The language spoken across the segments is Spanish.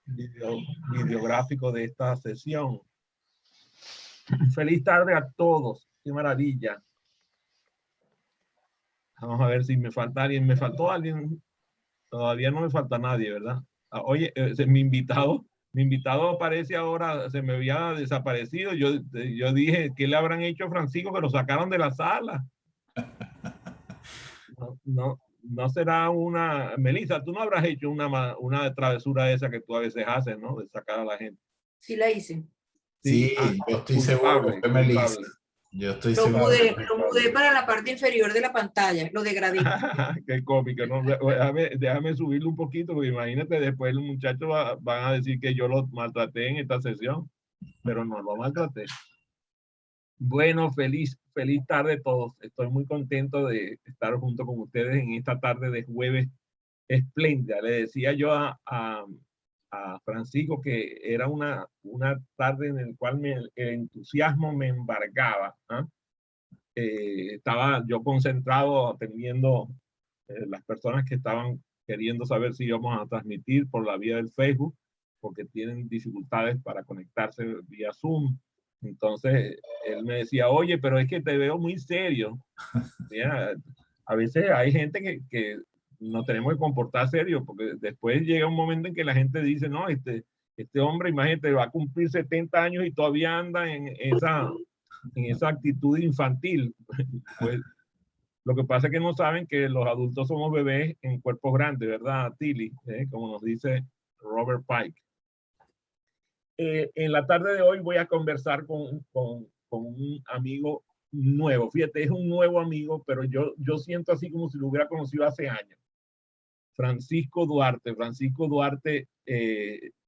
video, videográfico de esta sesión. Feliz tarde a todos. Qué maravilla. Vamos a ver si me falta alguien. ¿Me faltó alguien? Todavía no me falta nadie, ¿verdad? Oye, mi invitado aparece ahora, se me había desaparecido. Yo dije, ¿qué le habrán hecho a Francisco que lo sacaron de la sala? No será una... Melissa, tú no habrás hecho una travesura esa que tú a veces haces, ¿no? De sacar a la gente. Sí la hice. Sí, Sí, yo estoy seguro que fue Melissa. Yo estoy Lo seguro. mudé para la parte inferior de la pantalla, lo degradé. Qué cómico, ¿no? Déjame subirlo un poquito, porque imagínate, después los muchachos van a decir que yo los maltraté en esta sesión, pero no lo maltraté. Bueno, feliz tarde a todos. Estoy muy contento de estar junto con ustedes en esta tarde de jueves espléndida. Le decía yo a Francisco que era una tarde en la cual el entusiasmo me embargaba, ¿eh? Estaba yo concentrado atendiendo las personas que estaban queriendo saber si íbamos a transmitir por la vía del Facebook, porque tienen dificultades para conectarse vía Zoom. Entonces, él me decía, oye, pero es que te veo muy serio. Mira, a veces hay gente que nos tenemos que comportar serio, porque después llega un momento en que la gente dice, no, este hombre, imagínate, va a cumplir 70 años y todavía anda en esa actitud infantil. Pues lo que pasa es que no saben que los adultos somos bebés en cuerpos grandes, ¿verdad, Tilly? Como nos dice Robert Pike. En la tarde de hoy voy a conversar con un amigo nuevo. Fíjate, es un nuevo amigo, pero yo siento así como si lo hubiera conocido hace años. Francisco Duarte. Francisco Duarte,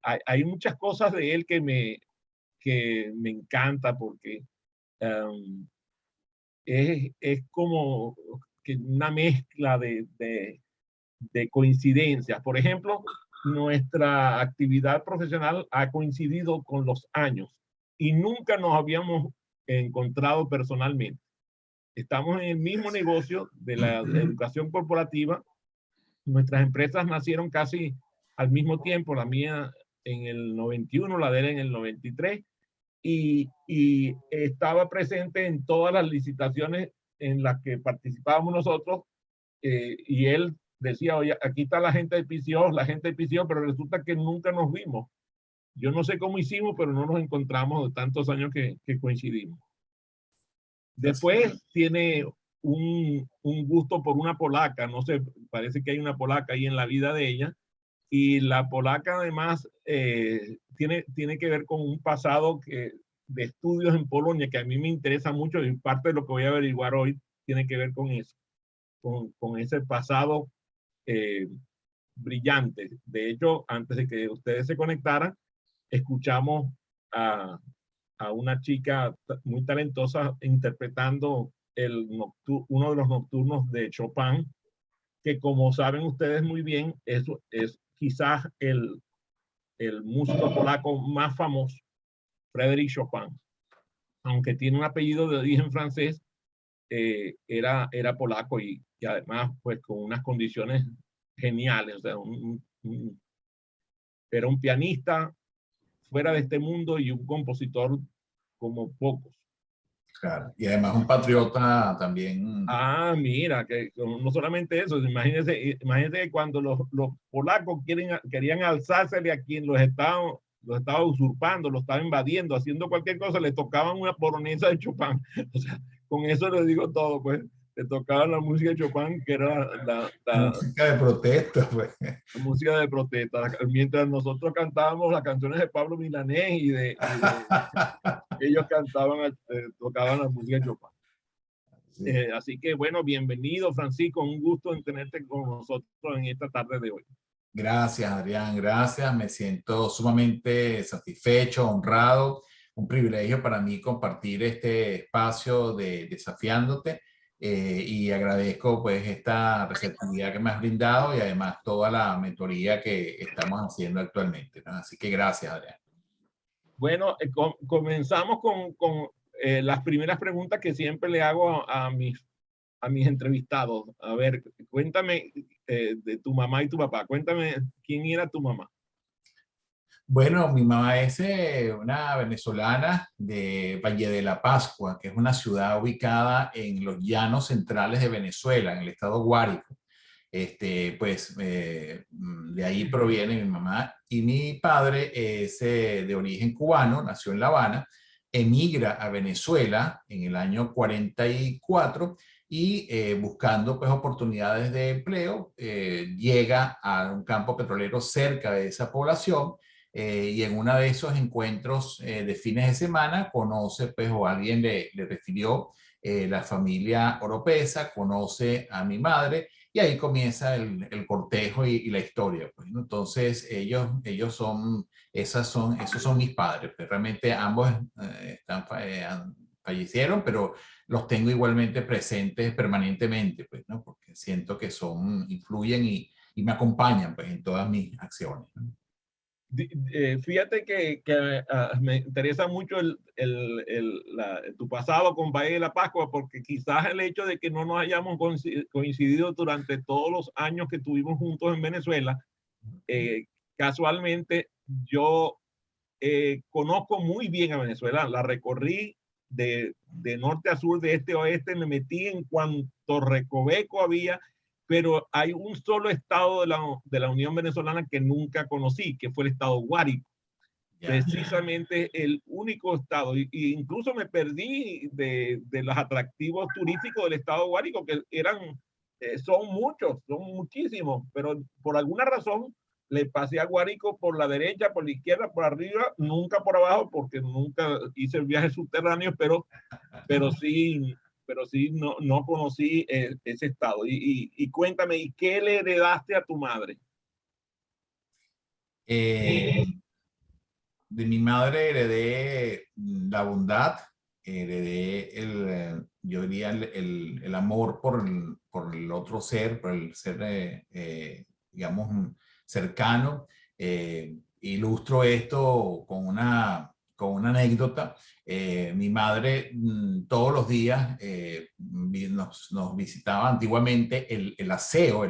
hay muchas cosas de él que me encanta porque es como que una mezcla de coincidencias. Por ejemplo, nuestra actividad profesional ha coincidido con los años y nunca nos habíamos encontrado personalmente. Estamos en el mismo negocio de la educación corporativa. Nuestras empresas nacieron casi al mismo tiempo, la mía en el 91, la de él en el 93, y estaba presente en todas las licitaciones en las que participábamos nosotros, y él decía, oye, aquí está la gente de PCO, pero resulta que nunca nos vimos. Yo no sé cómo hicimos, pero no nos encontramos de tantos años que coincidimos. Después tiene un gusto por una polaca, no sé, parece que hay una polaca ahí en la vida de ella, y la polaca además tiene que ver con un pasado de estudios en Polonia que a mí me interesa mucho, y parte de lo que voy a averiguar hoy tiene que ver con eso, con ese pasado brillante. De hecho, antes de que ustedes se conectaran, escuchamos a una chica muy talentosa interpretando uno de los nocturnos de Chopin, que como saben ustedes muy bien, eso es quizás el músico polaco más famoso, Frédéric Chopin. Aunque tiene un apellido de origen francés, era polaco y además pues con unas condiciones geniales. O sea, era un pianista fuera de este mundo y un compositor como pocos. Claro, y además un patriota también. Ah, mira, que no solamente eso, imagínense que cuando los polacos querían alzársele a quien los estaba usurpando, los estaba invadiendo, haciendo cualquier cosa, le tocaban una polonesa de Chopin. O sea, con eso les digo todo, pues, le tocaban la música de Chopin, que era la música de protesta, pues. La música de protesta, mientras nosotros cantábamos las canciones de Pablo Milanés ellos tocaban la música de Chopin. Sí. Así que bueno, bienvenido Francisco, un gusto en tenerte con nosotros en esta tarde de hoy. Gracias Adrián, gracias, me siento sumamente satisfecho, honrado, un privilegio para mí compartir este espacio de Desafiándote, y agradezco pues esta receptividad que me has brindado y además toda la mentoría que estamos haciendo actualmente, ¿no? Así que gracias Adrián. Bueno, comenzamos con las primeras preguntas que siempre le hago a mis entrevistados. A ver, cuéntame de tu mamá y tu papá. Cuéntame quién era tu mamá. Bueno, mi mamá es una venezolana de Valle de la Pascua, que es una ciudad ubicada en los llanos centrales de Venezuela, en el estado Guárico. Pues de ahí proviene mi mamá, y mi padre es de origen cubano, nació en La Habana, emigra a Venezuela en el año 44 y buscando pues oportunidades de empleo, llega a un campo petrolero cerca de esa población, y en uno de esos encuentros de fines de semana conoce pues, o alguien le refirió, la familia Oropesa, conoce a mi madre, y ahí comienza el cortejo y la historia, pues, ¿no? Entonces ellos son, esos son mis padres, pues realmente ambos fallecieron, pero los tengo igualmente presentes permanentemente, pues, ¿no? Porque siento que influyen y me acompañan, pues, en todas mis acciones, ¿no? Fíjate que me interesa mucho tu pasado con Valle de la Pascua, porque quizás el hecho de que no nos hayamos coincidido durante todos los años que estuvimos juntos en Venezuela, casualmente yo conozco muy bien a Venezuela, la recorrí de norte a sur, de este a oeste, me metí en cuanto recoveco había, pero hay un solo estado de la Unión Venezolana que nunca conocí, que fue el estado Guárico. Ya. Precisamente el único estado, y incluso me perdí de los atractivos turísticos del estado Guárico, que son muchos, son muchísimos, pero por alguna razón le pasé a Guárico por la derecha, por la izquierda, por arriba, nunca por abajo, porque nunca hice viajes subterráneos, pero sí no conocí ese estado. Y cuéntame, ¿y qué le heredaste a tu madre? Eh, de mi madre heredé la bondad, heredé yo diría el amor por el otro ser, por el ser, digamos, cercano. Ilustro esto con una anécdota. Mi madre todos los días nos visitaba antiguamente el aseo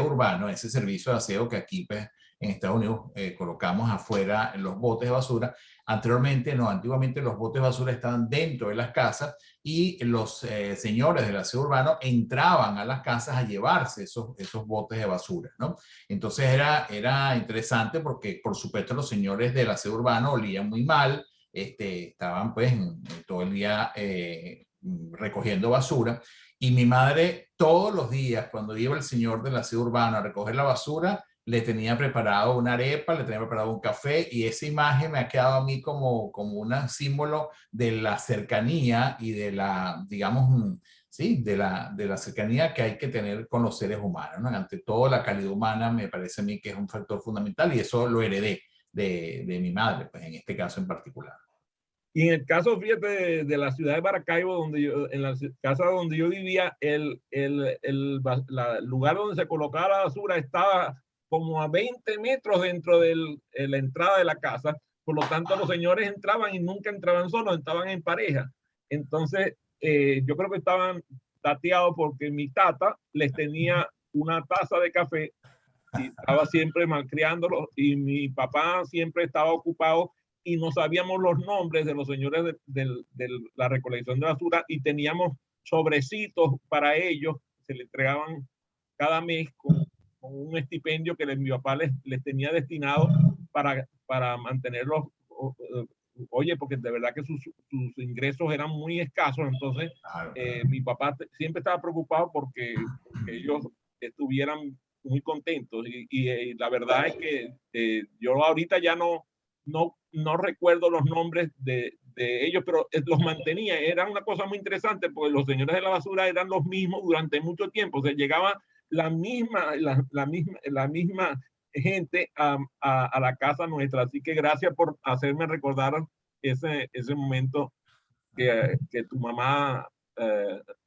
urbano, ese servicio de aseo que aquí pues, en Estados Unidos colocamos afuera en los botes de basura. Anteriormente, no, antiguamente los botes de basura estaban dentro de las casas y los señores del aseo urbano entraban a las casas a llevarse esos botes de basura, ¿no? Entonces era interesante porque, por supuesto, los señores del aseo urbano olían muy mal, estaban pues todo el día recogiendo basura, y mi madre todos los días, cuando iba el señor del aseo urbano a recoger la basura, le tenía preparado una arepa, le tenía preparado un café, y esa imagen me ha quedado a mí como un símbolo de la cercanía y de la, digamos, sí, de la cercanía que hay que tener con los seres humanos, ¿no? Ante todo, la calidad humana me parece a mí que es un factor fundamental, y eso lo heredé de mi madre, pues en este caso en particular. Y en el caso, fíjate, de la ciudad de Maracaibo, en la casa donde yo vivía, el lugar donde se colocaba la basura estaba como a 20 metros dentro de la entrada de la casa. Por lo tanto, los señores entraban y nunca entraban solos, entraban en pareja. Entonces, yo creo que estaban tateados porque mi tata les tenía una taza de café y estaba siempre malcriándolos, y mi papá siempre estaba ocupado y no sabíamos los nombres de los señores de la recolección de basura, y teníamos sobrecitos para ellos, se le entregaban cada mes con un estipendio que mi papá les tenía destinado para mantenerlos. Oye, porque de verdad que sus ingresos eran muy escasos, entonces Claro. mi papá siempre estaba preocupado porque ellos estuvieran muy contentos, y la verdad es que yo ahorita ya no recuerdo los nombres de ellos, pero los mantenía. Era una cosa muy interesante porque los señores de la basura eran los mismos durante mucho tiempo. O sea, llegaba la misma gente a la casa nuestra. Así que gracias por hacerme recordar ese momento que tu mamá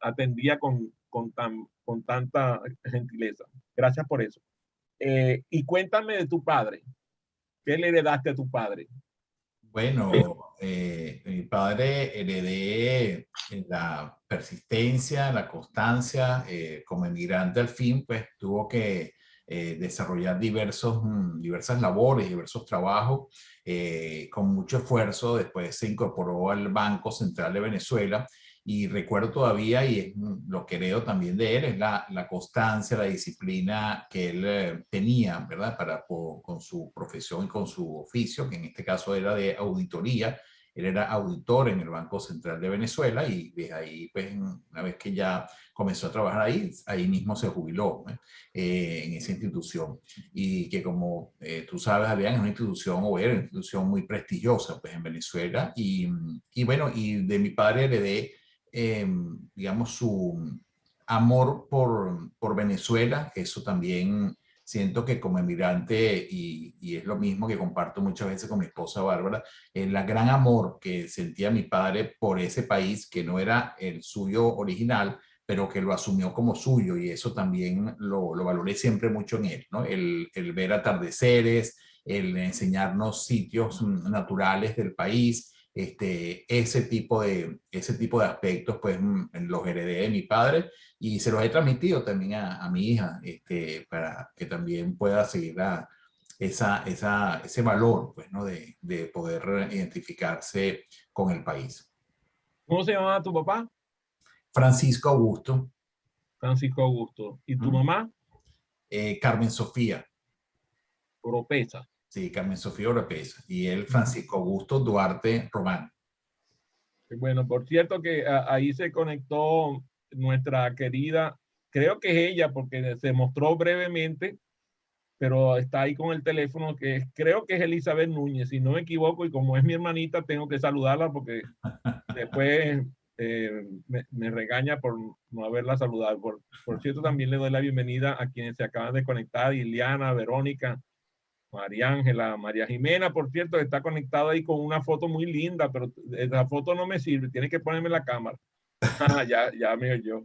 atendía con tanta gentileza. Gracias por eso. Y cuéntame de tu padre. ¿Qué le heredaste a tu padre? Bueno, mi padre heredé la persistencia, la constancia, como emigrante al fin, pues tuvo que desarrollar diversas labores, diversos trabajos. Con mucho esfuerzo, después se incorporó al Banco Central de Venezuela. Y recuerdo todavía, y es lo que hereo también de él, es la constancia, la disciplina que él tenía, ¿verdad? Con su profesión y con su oficio, que en este caso era de auditoría. Él era auditor en el Banco Central de Venezuela y desde ahí, pues, una vez que ya comenzó a trabajar ahí mismo se jubiló en esa institución. Y que como tú sabes, Adrián, es una institución, o era una institución muy prestigiosa, pues, en Venezuela. Y bueno, y de mi padre heredé digamos, su amor por Venezuela. Eso también siento que como emigrante, y es lo mismo que comparto muchas veces con mi esposa Bárbara, el gran amor que sentía mi padre por ese país que no era el suyo original, pero que lo asumió como suyo, y eso también lo valoré siempre mucho en él, ¿no? El ver atardeceres, el enseñarnos sitios naturales del país. Ese tipo de aspectos, pues, los heredé de mi padre y se los he transmitido también a mi hija, para que también pueda seguir ese valor, pues, ¿no? De poder identificarse con el país. ¿Cómo se llamaba tu papá? Francisco Augusto. Francisco Augusto. ¿Y tu mamá? Carmen Sofía. Oropesa. Sí, Carmen Sofía Oropesa. Y él, Francisco Augusto Duarte Román. Bueno, por cierto que ahí se conectó nuestra querida, creo que es ella, porque se mostró brevemente, pero está ahí con el teléfono, creo que es Elizabeth Núñez, si no me equivoco, y como es mi hermanita, tengo que saludarla porque después me regaña por no haberla saludado. Por cierto, también le doy la bienvenida a quienes se acaban de conectar: Iliana, Verónica, María Ángela, María Jimena, por cierto, está conectada ahí con una foto muy linda, pero esa foto no me sirve, tiene que ponerme la cámara. Ya me oyó.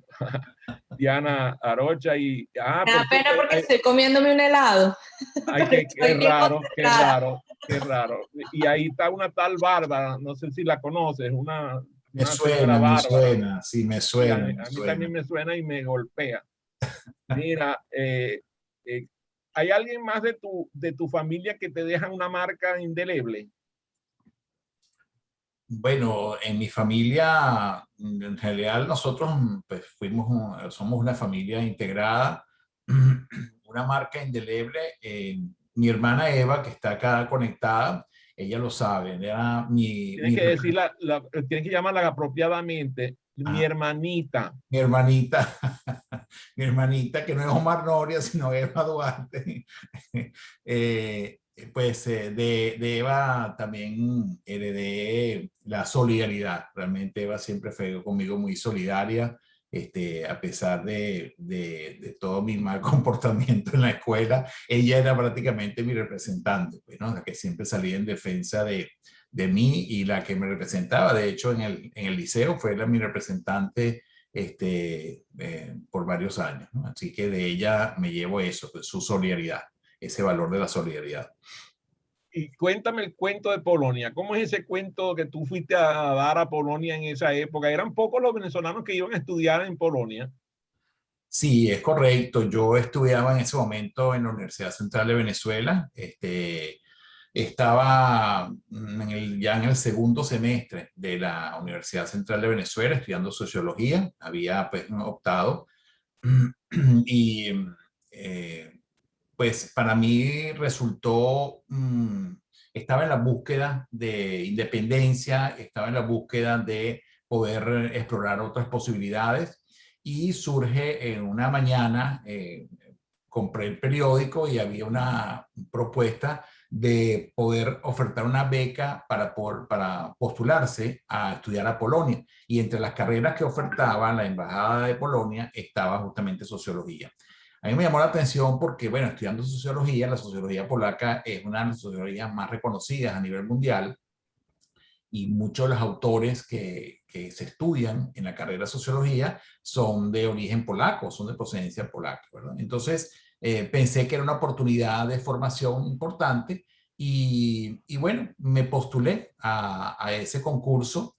Diana Arocha y... Me da por pena cierto, porque estoy comiéndome un helado. ay, qué raro. Y ahí está una tal Bárbara, no sé si la conoces, una señora Me Bárbara. suena, sí, me Y a suena. mí también me suena y me golpea. Mira, ¿hay alguien más de tu familia que te deja una marca indeleble? Bueno, en mi familia, en realidad nosotros, pues, somos una familia integrada, una marca indeleble. Mi hermana Eva, que está acá conectada, ella lo sabe. Era Tienes que decir tienes que llamarla apropiadamente, mi hermanita. mi hermanita, mi hermanita, que no es Omar Noria, sino Eva Duarte. Pues de Eva también heredé la solidaridad. Realmente Eva siempre fue conmigo muy solidaria, a pesar de todo mi mal comportamiento en la escuela. Ella era prácticamente mi representante, pues, ¿no? La que siempre salía en defensa de mí y la que me representaba. De hecho, en el liceo fue mi representante por varios años, ¿no? Así que de ella me llevo eso, pues, su solidaridad, ese valor de la solidaridad. Y cuéntame el cuento de Polonia. ¿Cómo es ese cuento que tú fuiste a dar a Polonia en esa época? Eran pocos los venezolanos que iban a estudiar en Polonia. Sí, es correcto. Yo estudiaba en ese momento en la Universidad Central de Venezuela. Estaba ya en el segundo semestre de la Universidad Central de Venezuela estudiando sociología. Había, pues, optado y pues para mí resultó, estaba en la búsqueda de independencia, estaba en la búsqueda de poder explorar otras posibilidades, y surge en una mañana, compré el periódico y había una propuesta de poder ofertar una beca para postularse a estudiar a Polonia. Y entre las carreras que ofertaba la Embajada de Polonia estaba justamente sociología. A mí me llamó la atención porque, bueno, estudiando sociología, la sociología polaca es una de las sociologías más reconocidas a nivel mundial, y muchos de los autores que se estudian en la carrera de sociología son de origen polaco, son de procedencia polaca, ¿verdad? Entonces, pensé que era una oportunidad de formación importante y bueno, me postulé a ese concurso.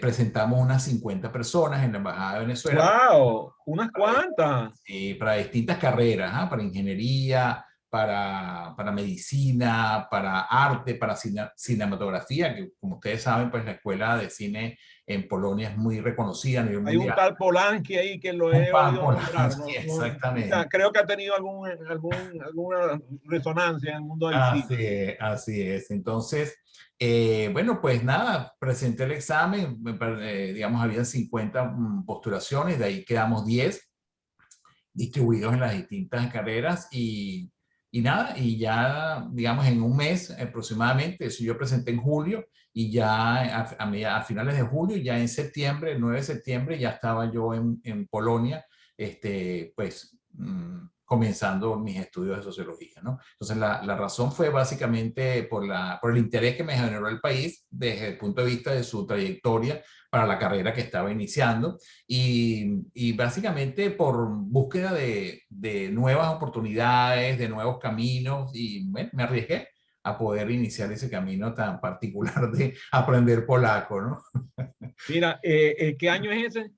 presentamos unas 50 personas en la Embajada de Venezuela. ¡Wow! Unas cuantas. Para distintas carreras, ¿ah? Para ingeniería, para medicina, para arte, para cinematografía, que como ustedes saben, pues la escuela de cine en Polonia es muy reconocida a nivel Hay un mundial. tal Polanski ahí que lo Un he tal oído nombrar. Polanski, exactamente. O sea, creo que ha tenido alguna resonancia en el mundo del Así cine. es, así es. Entonces, bueno, pues nada, presenté el examen, digamos, había 50 postulaciones, de ahí quedamos 10 distribuidos en las distintas carreras y nada, y ya, digamos, en un mes aproximadamente, eso yo presenté en julio y ya a finales de julio, ya en septiembre, el 9 de septiembre, ya estaba yo en Polonia, pues comenzando mis estudios de sociología, ¿no? Entonces la razón fue básicamente por el interés que me generó el país desde el punto de vista de su trayectoria para la carrera que estaba iniciando y básicamente por búsqueda de nuevas oportunidades, de nuevos caminos y bueno, me arriesgué a poder iniciar ese camino tan particular de aprender polaco, ¿no? Mira, ¿qué año es ese?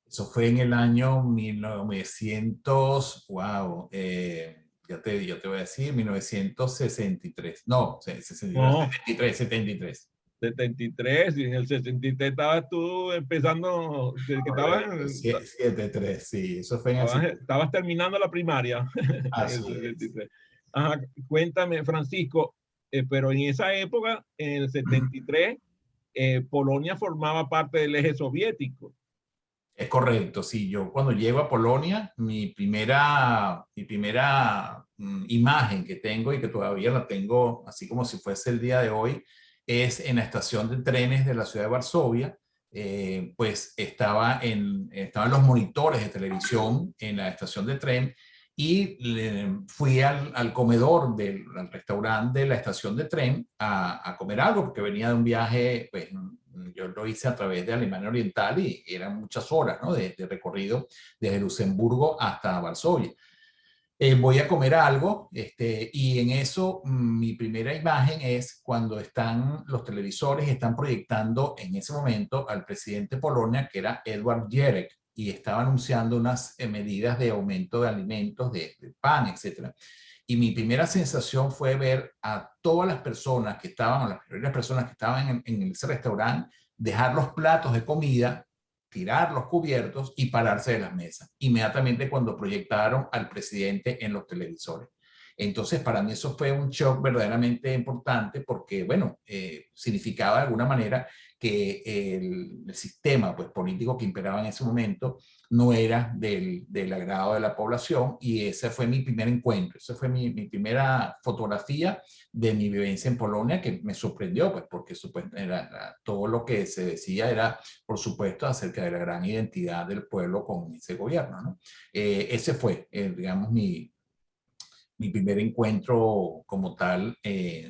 Eso fue en el año 1900, wow, yo te voy a decir, 1963, no, 63, No, 73, 73. 73, y en el 63 estabas tú empezando, que estabas, Correcto, 73, sí, eso fue en el estabas terminando la primaria en el Así es. 63. Ajá, cuéntame, Francisco, pero en esa época, en el 73, Polonia formaba parte del eje soviético. Es correcto, sí. Yo cuando llego a Polonia, mi primera imagen que tengo y que todavía la tengo así como si fuese el día de hoy, es en la estación de trenes de la ciudad de Varsovia. Pues estaban los monitores de televisión en la estación de tren y fui al comedor al restaurante de la estación de tren a comer algo porque venía de un viaje, pues yo lo hice a través de Alemania Oriental y eran muchas horas, ¿no? de recorrido desde Luxemburgo hasta Varsovia. Voy a comer algo y en eso mi primera imagen es cuando están los televisores, están proyectando en ese momento al presidente de Polonia, que era Edward Gierek, y estaba anunciando unas medidas de aumento de alimentos, de pan, etcétera. Y mi primera sensación fue ver a todas las personas que estaban, o las primeras personas que estaban en ese restaurante, dejar los platos de comida, tirar los cubiertos y pararse de las mesas. Inmediatamente cuando proyectaron al presidente en los televisores. Entonces, para mí eso fue un shock verdaderamente importante porque, bueno, significaba de alguna manera que el sistema pues, político que imperaba en ese momento no era del agrado de la población y ese fue mi primer encuentro, esa fue mi primera fotografía de mi vivencia en Polonia que me sorprendió, pues porque todo lo que se decía era, por supuesto, acerca de la gran identidad del pueblo con ese gobierno, ¿no? Ese fue, digamos, mi primer encuentro como tal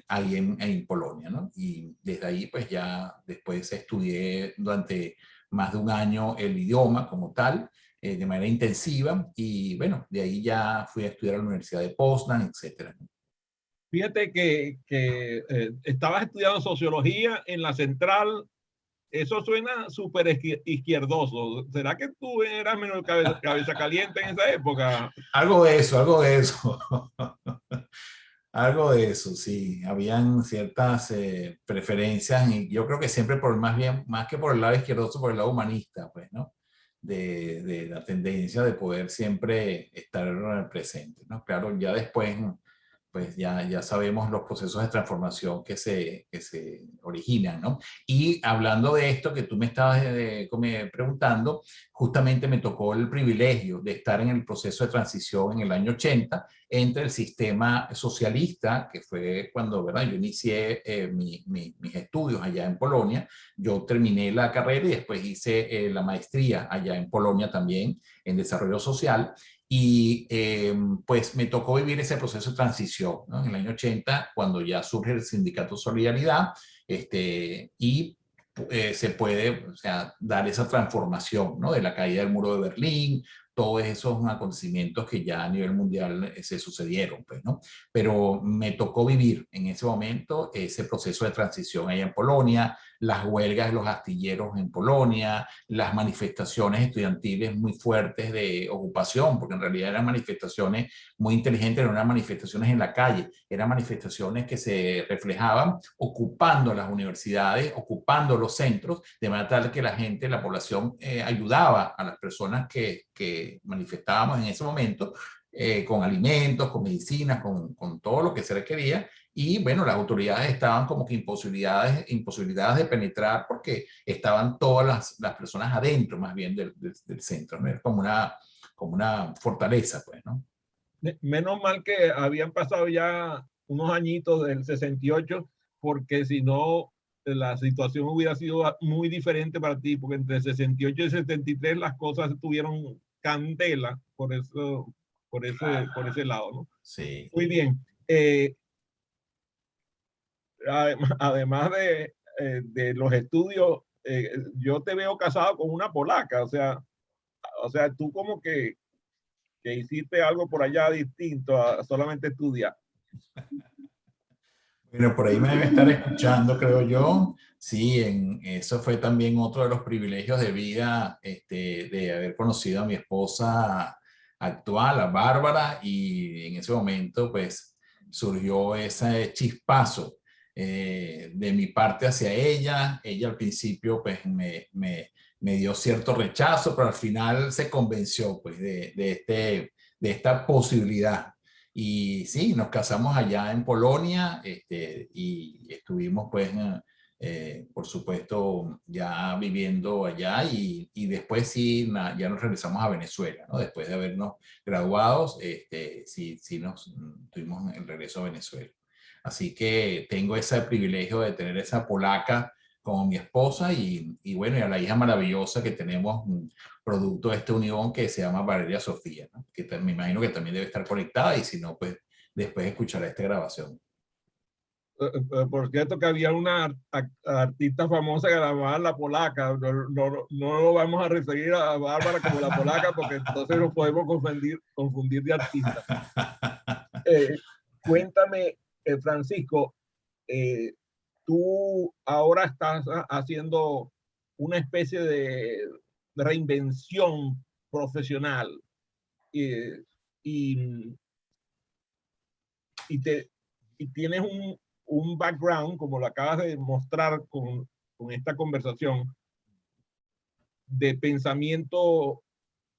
ahí en Polonia, ¿no? Y desde ahí pues ya después estudié durante más de un año el idioma como tal, de manera intensiva y bueno, de ahí ya fui a estudiar a la Universidad de Poznan, etcétera. Fíjate que estabas estudiando sociología en la central. Eso suena súper izquierdoso. ¿Será que tú eras menos cabeza caliente en esa época? Algo de eso, algo de eso. Algo de eso, sí. Habían ciertas preferencias y yo creo que siempre más que por el lado izquierdoso, por el lado humanista, pues, ¿no? De la tendencia de poder siempre estar presente, ¿no? Claro, ya después pues ya sabemos los procesos de transformación que se originan, ¿no? Y hablando de esto que tú me estabas preguntando, justamente me tocó el privilegio de estar en el proceso de transición en el año 80 entre el sistema socialista, que fue cuando, ¿verdad? Yo inicié mis estudios allá en Polonia, yo terminé la carrera y después hice la maestría allá en Polonia también, en desarrollo social, y pues me tocó vivir ese proceso de transición, ¿no? En el año 80, cuando ya surge el sindicato Solidaridad, y se puede, o sea, dar esa transformación, ¿no? De la caída del muro de Berlín, todos esos acontecimientos que ya a nivel mundial se sucedieron, pues, ¿no? Pero me tocó vivir en ese momento ese proceso de transición allá en Polonia, las huelgas de los astilleros en Polonia, las manifestaciones estudiantiles muy fuertes de ocupación, porque en realidad eran manifestaciones muy inteligentes, no eran manifestaciones en la calle, eran manifestaciones que se reflejaban ocupando las universidades, ocupando los centros, de manera tal que la gente, la población ayudaba a las personas que manifestábamos en ese momento, con alimentos, con medicinas, con todo lo que se requería. Y bueno, las autoridades estaban como que imposibilidades de penetrar porque estaban todas las personas adentro más bien del centro, ¿no? Era como una fortaleza, pues, ¿no? Menos mal que habían pasado ya unos añitos del 68, porque si no, la situación hubiera sido muy diferente para ti, porque entre el 68 y el 73 las cosas tuvieron candela por eso, por ese lado, ¿no? Sí. Muy bien. Además de los estudios, yo te veo casado con una polaca, o sea, tú como que hiciste algo por allá distinto a solamente estudiar. Bueno, por ahí me debe estar escuchando, creo yo. Sí, eso fue también otro de los privilegios de vida, de haber conocido a mi esposa actual, a Bárbara, y en ese momento, pues, surgió ese chispazo de mi parte hacia ella. Ella al principio, pues, me dio cierto rechazo, pero al final se convenció, pues, de esta posibilidad. Y sí, nos casamos allá en Polonia, y estuvimos pues, por supuesto, ya viviendo allá y después sí, ya nos regresamos a Venezuela, ¿no? Después de habernos graduados, sí nos tuvimos el regreso a Venezuela. Así que tengo ese privilegio de tener esa polaca como mi esposa y bueno, y a la hija maravillosa que tenemos, producto de esta unión que se llama Valeria Sofía, ¿no? Que me imagino que también debe estar conectada y si no, pues después escuchará esta grabación. Por cierto que había una artista famosa que la llamaban la polaca. No lo vamos a referir a Bárbara como la polaca porque entonces nos podemos confundir de artista. Cuéntame, Francisco, tú ahora estás haciendo una especie de reinvención profesional y, y tienes un background, como lo acabas de mostrar con esta conversación, de pensamiento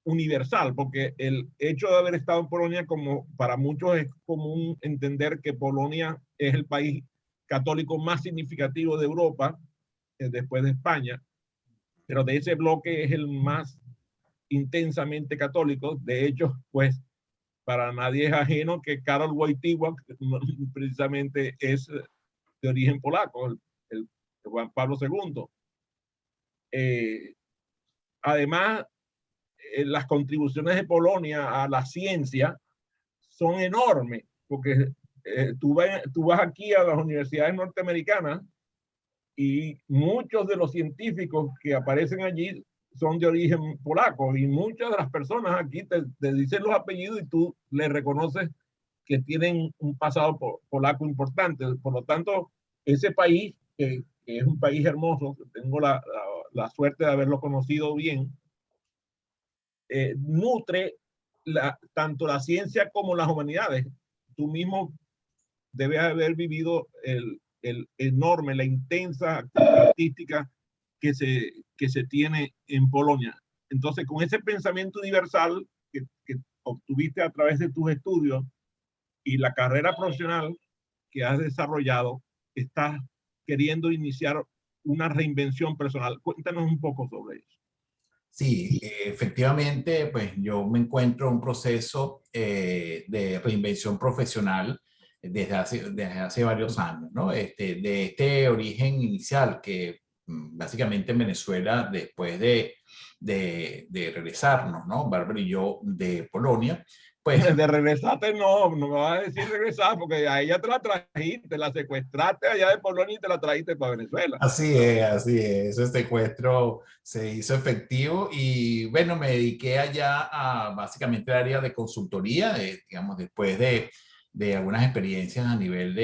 universal, porque el hecho de haber estado en Polonia, como para muchos es común entender que Polonia es el país católico más significativo de Europa, después de España, pero de ese bloque es el más intensamente católico. De hecho, pues para nadie es ajeno que Karol Wojtyła precisamente es de origen polaco, el Juan Pablo II. Además, las contribuciones de Polonia a la ciencia son enormes, porque tú vas aquí a las universidades norteamericanas y muchos de los científicos que aparecen allí son de origen polaco y muchas de las personas aquí te dicen los apellidos y tú les reconoces que tienen un pasado polaco importante. Por lo tanto, ese país, que es un país hermoso, que tengo la suerte de haberlo conocido bien, nutre tanto la ciencia como las humanidades. Tú mismo debes haber vivido el enorme, la intensa actividad artística que se tiene en Polonia. Entonces, con ese pensamiento universal que obtuviste a través de tus estudios y la carrera profesional que has desarrollado, estás queriendo iniciar una reinvención personal. Cuéntanos un poco sobre eso. Sí, efectivamente, pues yo me encuentro en un proceso de reinvención profesional desde hace varios años, ¿no? De este origen inicial que básicamente en Venezuela, después de regresarnos, ¿no? Bárbara y yo de Polonia, pues... De regresarte no me vas a decir regresar, porque a ella te la trajiste, la secuestraste allá de Polonia y te la trajiste para Venezuela. Así es, ese secuestro se hizo efectivo y bueno, me dediqué allá a básicamente el área de consultoría, digamos, después de algunas experiencias a nivel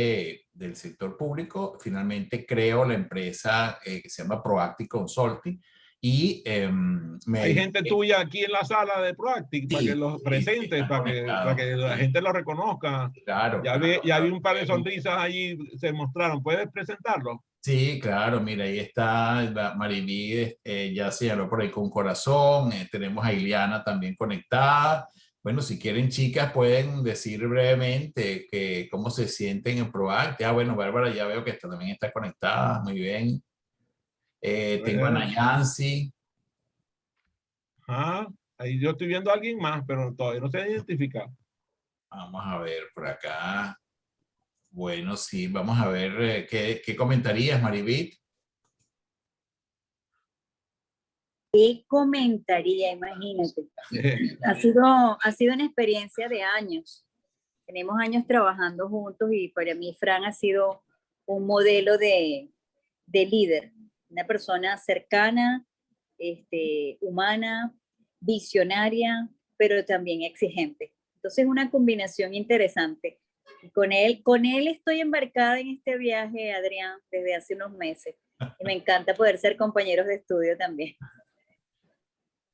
del sector público, finalmente creo la empresa que se llama Proactive Consulting y hay gente tuya aquí en la sala de Proactive para que los presentes, para que la gente los reconozca. Claro, ya vi un par de sonrisas allí, se mostraron. ¿Puedes presentarlos? Sí, claro, mira, ahí está Mariví, ya señaló por ahí con corazón, tenemos a Ileana también conectada. Bueno, si quieren chicas pueden decir brevemente que cómo se sienten en Proactive. Ah, bueno, Bárbara ya veo que también está conectada, muy bien. Tengo a Nayansi. Ah, ahí yo estoy viendo a alguien más, pero todavía no se ha identificado. Vamos a ver por acá. Bueno, sí, vamos a ver qué comentarías, Maribit. ¿Qué comentaría? Imagínate. Ha sido una experiencia de años. Tenemos años trabajando juntos y para mí Fran ha sido un modelo de líder, una persona cercana, humana, visionaria, pero también exigente. Entonces una combinación interesante. Y con él estoy embarcada en este viaje, Adrián, desde hace unos meses. Y me encanta poder ser compañeros de estudio también.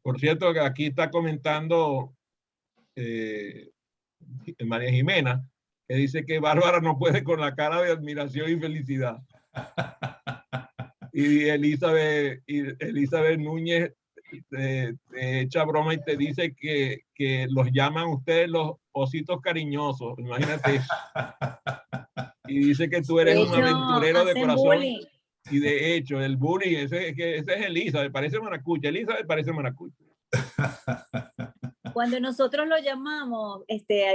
Por cierto, que aquí está comentando María Jimena, que dice que Bárbara no puede con la cara de admiración y felicidad. Y Elizabeth Núñez te echa broma y te dice que los llaman ustedes los ositos cariñosos. Imagínate eso. Y dice que tú eres un aventurero de corazón. Bullying. Y de hecho, el bullying, ese es Elizabeth, parece maracucha. Elizabeth parece maracucha. Cuando nosotros lo llamamos,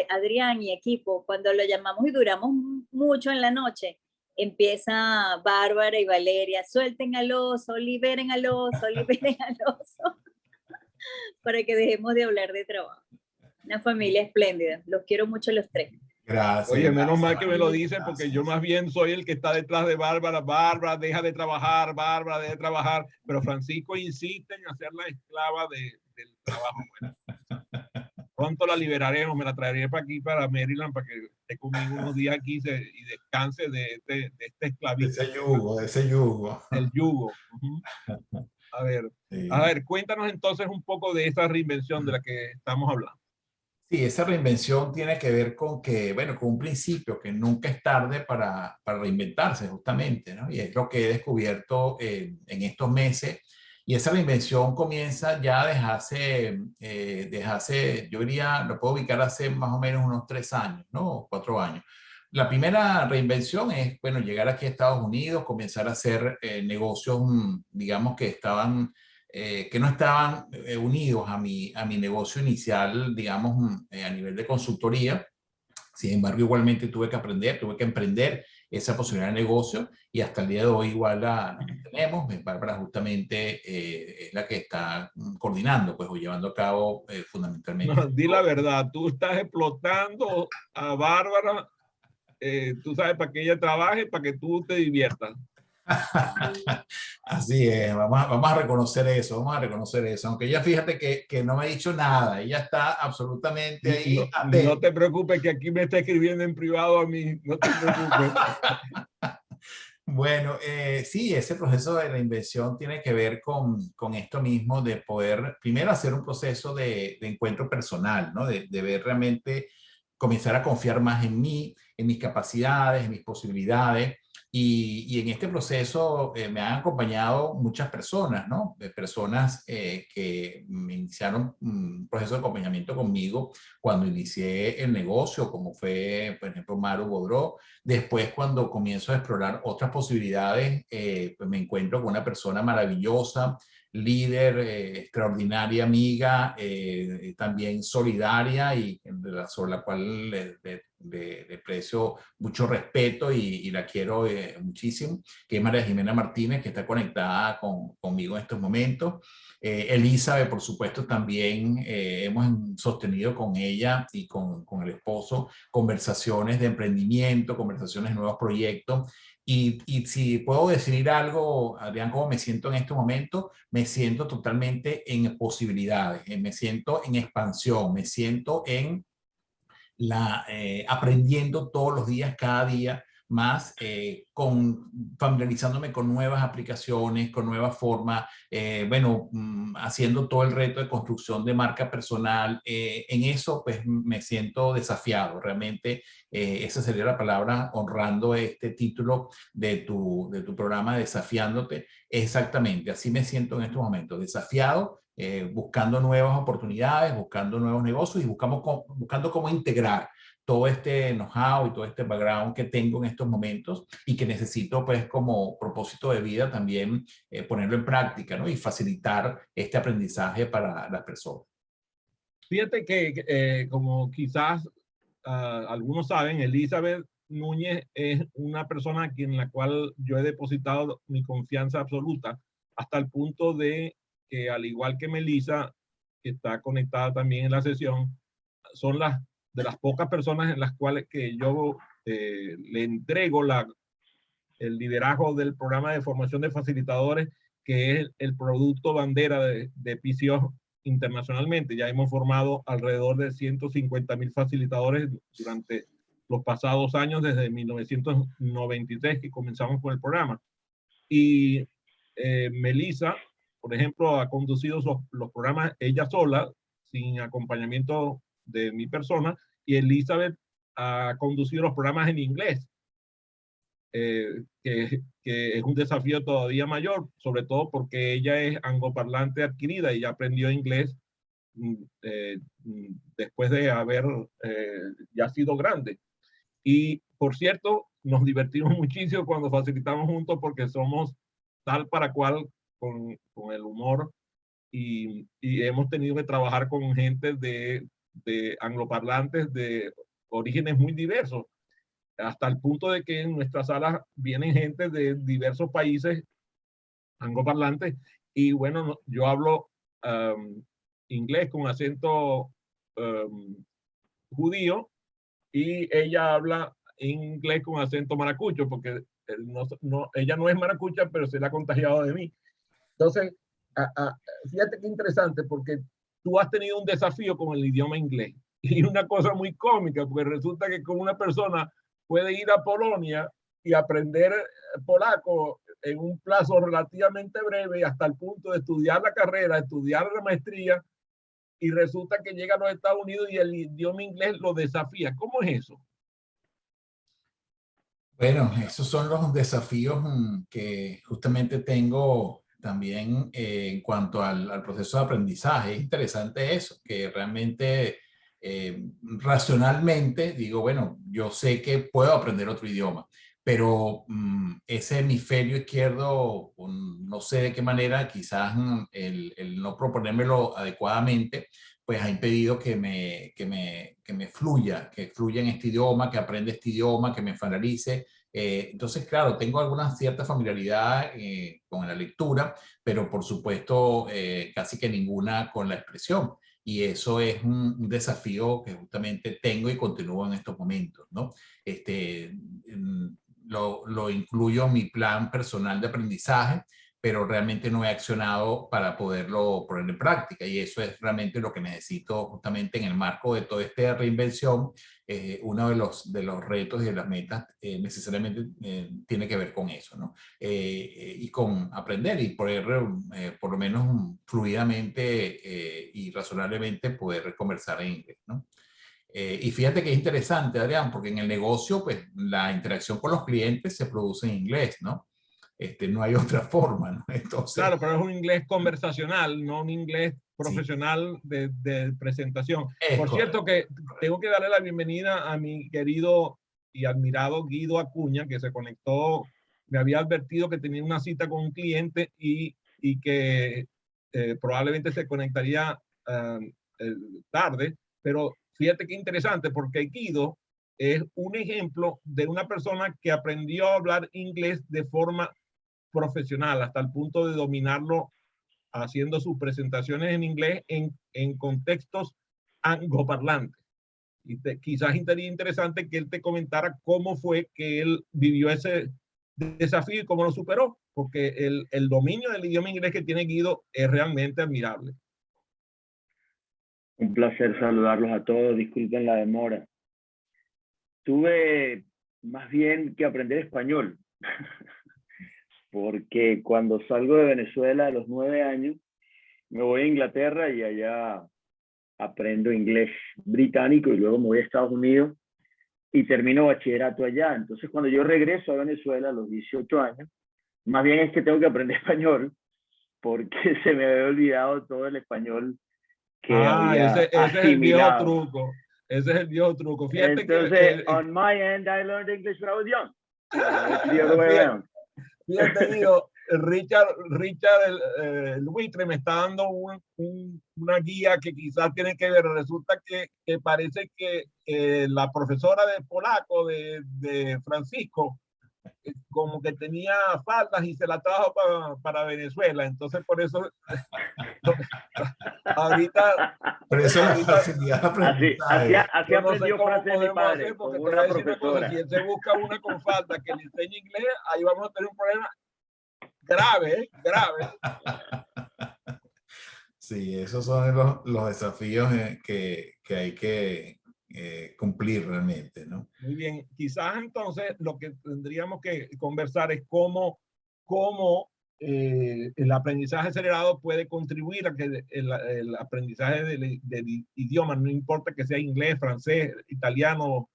Adrián y equipo, cuando lo llamamos y duramos mucho en la noche, empieza Bárbara y Valeria, suelten al oso, liberen al oso, para que dejemos de hablar de trabajo. Una familia espléndida, los quiero mucho los tres. Gracias. Oye, menos mal que me lo dicen, porque yo más bien soy el que está detrás de Bárbara. Bárbara, deja de trabajar, Bárbara, deja de trabajar. Pero Francisco insiste en hacerla esclava del trabajo. Bueno, pronto la liberaremos, me la traeré para aquí, para Maryland, para que esté conmigo unos días aquí y descanse de este esclavismo. Ese yugo. El yugo. A ver, cuéntanos entonces un poco de esa reinvención de la que estamos hablando. Sí, esa reinvención tiene que ver con que, bueno, con un principio que nunca es tarde para reinventarse justamente, ¿no? Y es lo que he descubierto en estos meses. Y esa reinvención comienza ya desde hace, yo diría, lo puedo ubicar hace más o menos unos 3 años, ¿no? 4 años. La primera reinvención es, bueno, llegar aquí a Estados Unidos, comenzar a hacer negocios, digamos, que no estaban unidos a mi negocio inicial, digamos, a nivel de consultoría. Sin embargo, igualmente tuve que emprender esa posibilidad de negocio y hasta el día de hoy igual la tenemos. Bárbara justamente es la que está coordinando, pues, o llevando a cabo fundamentalmente. No, di la verdad, tú estás explotando a Bárbara, tú sabes, para que ella trabaje, para que tú te diviertas. Así es, vamos a reconocer eso, aunque ella fíjate que no me ha dicho nada, ella está absolutamente ahí. No te preocupes, que aquí me está escribiendo en privado a mí, no te preocupes. Bueno, sí, ese proceso de reinvención tiene que ver con esto mismo de poder primero hacer un proceso de encuentro personal, ¿no? De ver realmente, comenzar a confiar más en mí, en mis capacidades, en mis posibilidades. Y en este proceso me han acompañado muchas personas, ¿no? Personas que me iniciaron un proceso de acompañamiento conmigo cuando inicié el negocio, como fue, por ejemplo, Maru Bodró. Después, cuando comienzo a explorar otras posibilidades, pues me encuentro con una persona maravillosa, líder, extraordinaria amiga, también solidaria y sobre la cual le precio mucho respeto y la quiero muchísimo, que es María Jimena Martínez, que está conectada conmigo en estos momentos. Elizabeth, por supuesto, también hemos sostenido con ella y con el esposo conversaciones de emprendimiento, conversaciones de nuevos proyectos. Y si puedo definir algo, Adrián, cómo me siento en este momento, me siento totalmente en posibilidades, me siento en expansión, me siento en aprendiendo todos los días, cada día, más familiarizándome con nuevas aplicaciones, con nuevas formas, haciendo todo el reto de construcción de marca personal. En eso pues me siento desafiado, realmente esa sería la palabra, honrando este título de tu programa Desafiándote. Exactamente, así me siento en estos momentos, desafiado, buscando nuevas oportunidades, buscando nuevos negocios y buscando cómo integrar todo este know-how y todo este background que tengo en estos momentos y que necesito pues como propósito de vida también ponerlo en práctica, ¿no? Y facilitar este aprendizaje para las personas. Fíjate que como quizás algunos saben, Elizabeth Núñez es una persona en la cual yo he depositado mi confianza absoluta hasta el punto de que, al igual que Melissa, que está conectada también en la sesión, son de las pocas personas en las cuales que yo le entrego el liderazgo del programa de formación de facilitadores, que es el producto bandera de PCO internacionalmente. Ya hemos formado alrededor de 150,000 facilitadores durante los pasados años, desde 1993 que comenzamos con el programa. Y Melissa, por ejemplo, ha conducido los programas ella sola, sin acompañamiento de mi persona, y Elizabeth ha conducido los programas en inglés, que es un desafío todavía mayor, sobre todo porque ella es angloparlante adquirida y ya aprendió inglés después de haber ya sido grande. Y por cierto, nos divertimos muchísimo cuando facilitamos juntos porque somos tal para cual con el humor, y hemos tenido que trabajar con gente de angloparlantes de orígenes muy diversos, hasta el punto de que en nuestras salas vienen gente de diversos países angloparlantes. Y bueno, yo hablo inglés con acento judío, y ella habla inglés con acento maracucho, porque ella no es maracucha, pero se la ha contagiado de mí. Entonces, fíjate qué interesante, porque tú has tenido un desafío con el idioma inglés. Y una cosa muy cómica, porque resulta que con una persona puede ir a Polonia y aprender polaco en un plazo relativamente breve, hasta el punto de estudiar la carrera, estudiar la maestría, y resulta que llega a los Estados Unidos y el idioma inglés lo desafía. ¿Cómo es eso? Bueno, esos son los desafíos que justamente tengo también en cuanto al proceso de aprendizaje. Es interesante eso, que realmente racionalmente digo, bueno, yo sé que puedo aprender otro idioma, pero ese hemisferio izquierdo, no sé de qué manera, quizás el no proponérmelo adecuadamente, pues ha impedido que me fluya en este idioma, que aprenda este idioma, que me familiarice. Entonces, claro, tengo alguna cierta familiaridad con la lectura, pero por supuesto casi que ninguna con la expresión. Y eso es un desafío que justamente tengo y continúo en estos momentos, ¿no? Lo incluyo en mi plan personal de aprendizaje, pero realmente no he accionado para poderlo poner en práctica, y eso es realmente lo que necesito justamente en el marco de toda esta reinvención. Uno de los retos y de las metas necesariamente tiene que ver con eso, ¿no? Y con aprender y poder por lo menos fluidamente y razonablemente poder conversar en inglés, ¿no? Y fíjate que es interesante, Adrián, porque en el negocio, pues la interacción con los clientes se produce en inglés, ¿no? No hay otra forma, ¿no? Entonces, claro, pero es un inglés conversacional, no un inglés profesional sí, de presentación. es Por cierto, que tengo que darle la bienvenida a mi querido y admirado Guido Acuña, que se conectó. Me había advertido que tenía una cita con un cliente y que probablemente se conectaría tarde, pero fíjate qué interesante, porque Guido es un ejemplo de una persona que aprendió a hablar inglés de forma profesional, hasta el punto de dominarlo haciendo sus presentaciones en inglés en contextos angloparlantes. Y quizás sería interesante que él te comentara cómo fue que él vivió ese desafío y cómo lo superó, porque el dominio del idioma inglés que tiene Guido es realmente admirable. Un placer saludarlos a todos, disculpen la demora. Tuve más bien que aprender español. Porque cuando salgo de Venezuela a los 9 años, me voy a Inglaterra y allá aprendo inglés británico y luego me voy a Estados Unidos y termino bachillerato allá. Entonces, cuando yo regreso a Venezuela a los 18 años, más bien es que tengo que aprender español porque se me había olvidado todo el español que había ese es el viejo asimilado. truco. Ese es el viejo truco. Fíjate Entonces, on my end, I learned English when I was young. It's the other way around. Fíjate, Guido, Richard el buitre me está dando una guía que quizás tiene que ver. Resulta que parece que la profesora de polaco de Francisco como que tenía faldas y se la trajo para Venezuela. Entonces, por eso ahorita... Por eso la facilidad de aprendizaje. Así aprendió francés mi padre, porque con te voy una a decir una cosa, profesora. si él se busca una con falta que le enseñe inglés, ahí vamos a tener un problema grave, grave. Sí, esos son los desafíos que hay que cumplir realmente, ¿no? Muy bien, quizás entonces lo que tendríamos que conversar es cómo el aprendizaje acelerado puede contribuir a que el aprendizaje del idioma, no importa que sea inglés, francés, italiano,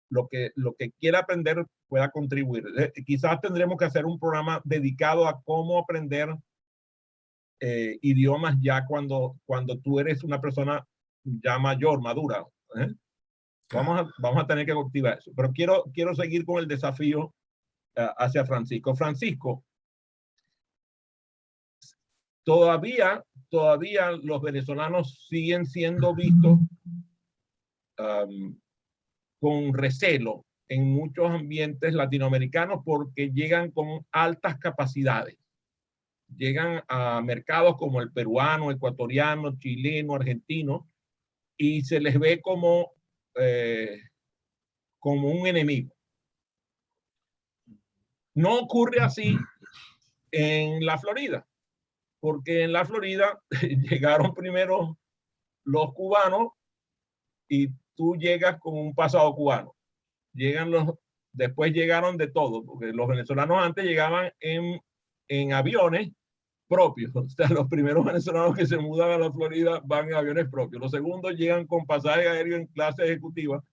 lo que quiera aprender pueda contribuir. Quizás tendremos que hacer un programa dedicado a cómo aprender idiomas ya cuando tú eres una persona ya mayor, madura. Vamos a tener que cultivar eso. Pero quiero seguir con el desafío hacia Francisco. Francisco, todavía los venezolanos siguen siendo vistos con recelo en muchos ambientes latinoamericanos porque llegan con altas capacidades. Llegan a mercados como el peruano, ecuatoriano, chileno, argentino, y se les ve como un enemigo. No ocurre así en la Florida, porque en la Florida llegaron primero los cubanos y tú llegas con un pasado cubano. Después llegaron de todo, porque los venezolanos antes llegaban en aviones propios. O sea, los primeros venezolanos que se mudan a la Florida van en aviones propios. Los segundos llegan con pasaje aéreo en clase ejecutiva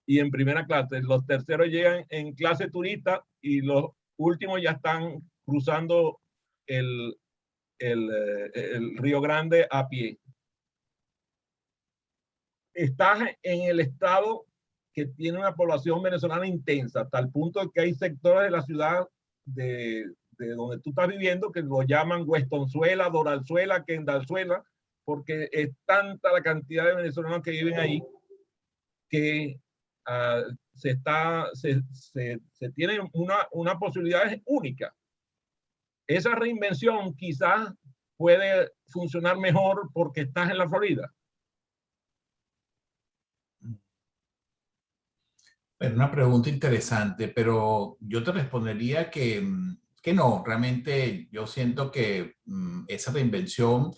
y en primera clase. Los terceros llegan en clase turista y los últimos ya están cruzando el Río Grande a pie. Estás en el estado que tiene una población venezolana intensa, hasta el punto de que hay sectores de la ciudad de donde tú estás viviendo que lo llaman Westonzuela, Doralzuela, Kendalzuela, porque es tanta la cantidad de venezolanos que viven ahí que se tiene una posibilidad única. Esa reinvención quizás puede funcionar mejor porque estás en la Florida. Bueno, una pregunta interesante, pero yo te respondería que no, realmente yo siento que esa reinvención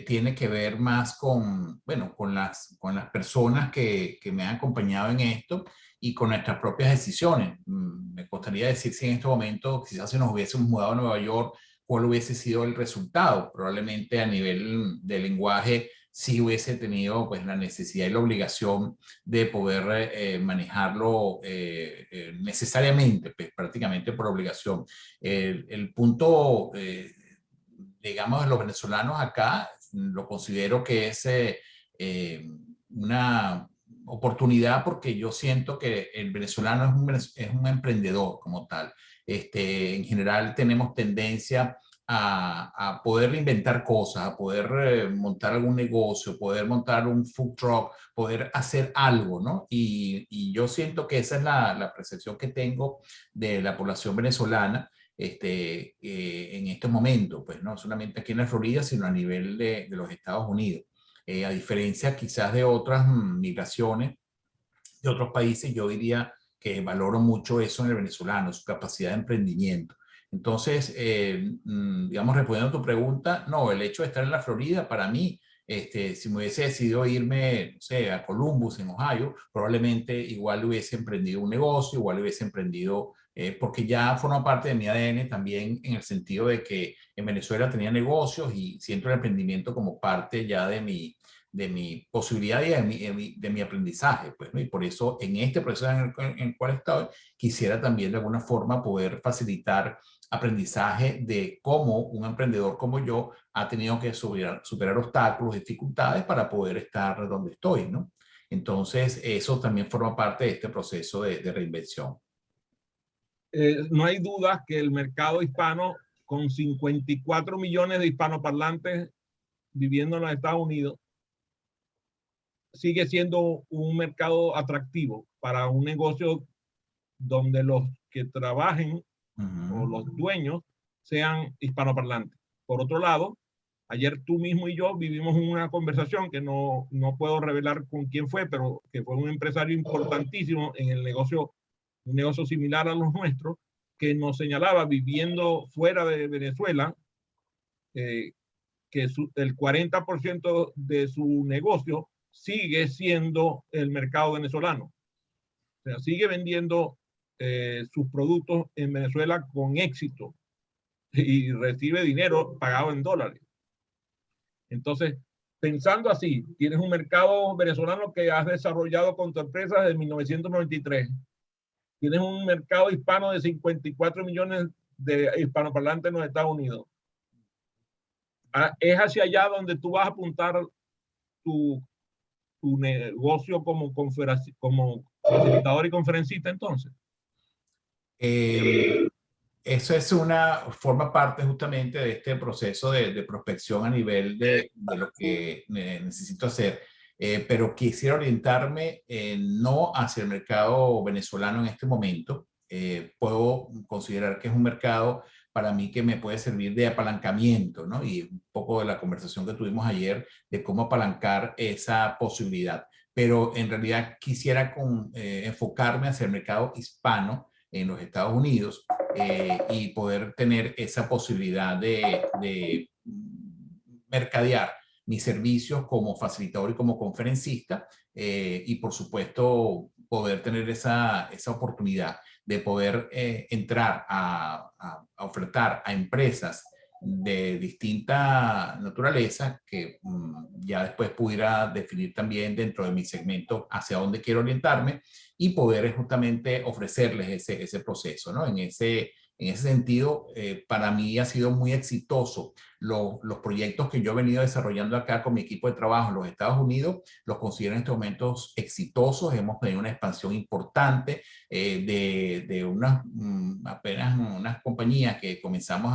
tiene que ver más con, bueno, con las personas que me han acompañado en esto y con nuestras propias decisiones. Me gustaría decir si en este momento quizás si nos hubiésemos mudado a Nueva York, cuál hubiese sido el resultado. Probablemente a nivel de lenguaje sí hubiese tenido pues la necesidad y la obligación de poder manejarlo necesariamente, pues, prácticamente por obligación. El punto, digamos, de los venezolanos acá, lo considero que es una oportunidad porque yo siento que el venezolano es un emprendedor como tal. En general tenemos tendencia a poder inventar cosas, a poder montar algún negocio, poder montar un food truck, poder hacer algo, ¿no? Y yo siento que esa es la percepción que tengo de la población venezolana en este momento, pues no solamente aquí en la Florida, sino a nivel de los Estados Unidos. A diferencia quizás de otras migraciones de otros países, yo diría que valoro mucho eso en el venezolano, su capacidad de emprendimiento. Entonces, digamos, respondiendo a tu pregunta, no, el hecho de estar en la Florida para mí Si me hubiese decidido irme, no sé, a Columbus, en Ohio, probablemente igual hubiese emprendido un negocio, igual hubiese emprendido, porque ya forma parte de mi ADN también en el sentido de que en Venezuela tenía negocios y siento el emprendimiento como parte ya de mi posibilidad y de mi aprendizaje, pues, ¿no? Y por eso en este proceso en el cual estoy, quisiera también de alguna forma poder facilitar aprendizaje de cómo un emprendedor como yo ha tenido que superar obstáculos, dificultades para poder estar donde estoy, ¿no? Entonces, eso también forma parte de este proceso de reinvención. No hay duda que el mercado hispano, con 54 millones de hispanoparlantes viviendo en los Estados Unidos, sigue siendo un mercado atractivo para un negocio donde los que trabajen o los dueños sean hispanoparlantes. Por otro lado, ayer tú mismo y yo vivimos una conversación que no puedo revelar con quién fue, pero que fue un empresario importantísimo en el negocio, un negocio similar a los nuestros, que nos señalaba, viviendo fuera de Venezuela, que el 40% de su negocio sigue siendo el mercado venezolano. O sea, sigue vendiendo sus productos en Venezuela con éxito y recibe dinero pagado en dólares. Entonces, pensando así, tienes un mercado venezolano que has desarrollado con tu empresa desde 1993. Tienes un mercado hispano de 54 millones de hispanoparlantes en los Estados Unidos. Es hacia allá donde tú vas a apuntar tu negocio como facilitador y conferencista, entonces. Eso forma parte justamente de este proceso de prospección a nivel de lo que necesito hacer. Pero quisiera orientarme no hacia el mercado venezolano en este momento. Puedo considerar que es un mercado para mí que me puede servir de apalancamiento, ¿no? Y un poco de la conversación que tuvimos ayer de cómo apalancar esa posibilidad. Pero en realidad quisiera enfocarme hacia el mercado hispano en los Estados Unidos y poder tener esa posibilidad de mercadear mis servicios como facilitador y como conferencista y por supuesto poder tener esa oportunidad de poder entrar a ofertar a empresas de distinta naturaleza que ya después pudiera definir también dentro de mi segmento hacia dónde quiero orientarme y poder justamente ofrecerles ese proceso, ¿no? En ese sentido, para mí ha sido muy exitoso. Los proyectos que yo he venido desarrollando acá con mi equipo de trabajo en los Estados Unidos, los considero en estos momentos exitosos. Hemos tenido una expansión importante de apenas unas compañías que comenzamos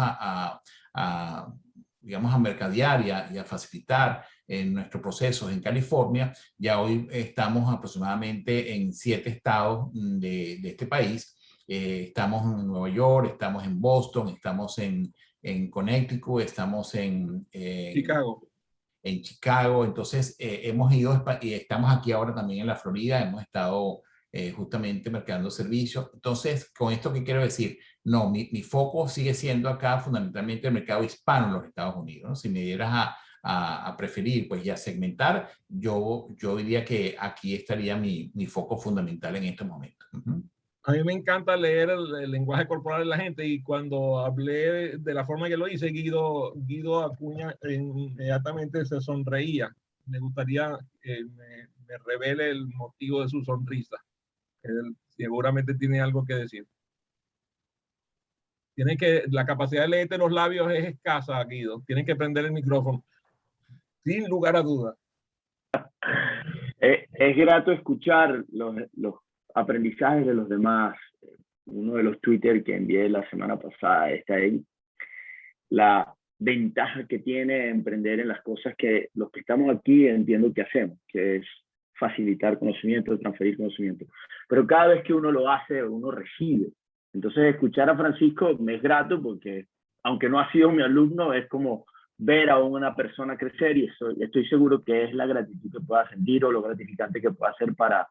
digamos, a mercadear y a facilitar en nuestros procesos en California. Ya hoy estamos aproximadamente en 7 estados de este país. Estamos en Nueva York, estamos en Boston, estamos en Connecticut, estamos en Chicago. En Chicago. Entonces, hemos ido y estamos aquí ahora también en la Florida. Hemos estado justamente mercadeando servicios. Entonces, con esto, ¿qué quiero decir? No, mi foco sigue siendo acá fundamentalmente el mercado hispano en los Estados Unidos, ¿no? Si me dieras a preferir, pues ya segmentar, yo diría que aquí estaría mi foco fundamental en estos momentos. A mí me encanta leer el lenguaje corporal de la gente y cuando hablé de la forma que lo hice, Guido Acuña inmediatamente se sonreía. Me gustaría que me revele el motivo de su sonrisa. Él seguramente tiene algo que decir. La capacidad de leerte los labios es escasa, Guido. Tienes que prender el micrófono. Sin lugar a dudas. Es grato escuchar los aprendizajes de los demás. Uno de los Twitter que envié la semana pasada está ahí. La ventaja que tiene emprender en las cosas que los que estamos aquí entiendo que hacemos, que es facilitar conocimiento, transferir conocimiento. Pero cada vez que uno lo hace, uno recibe. Entonces, escuchar a Francisco me es grato porque, aunque no ha sido mi alumno, es como ver a una persona crecer y estoy seguro que es la gratitud que pueda sentir o lo gratificante que pueda ser para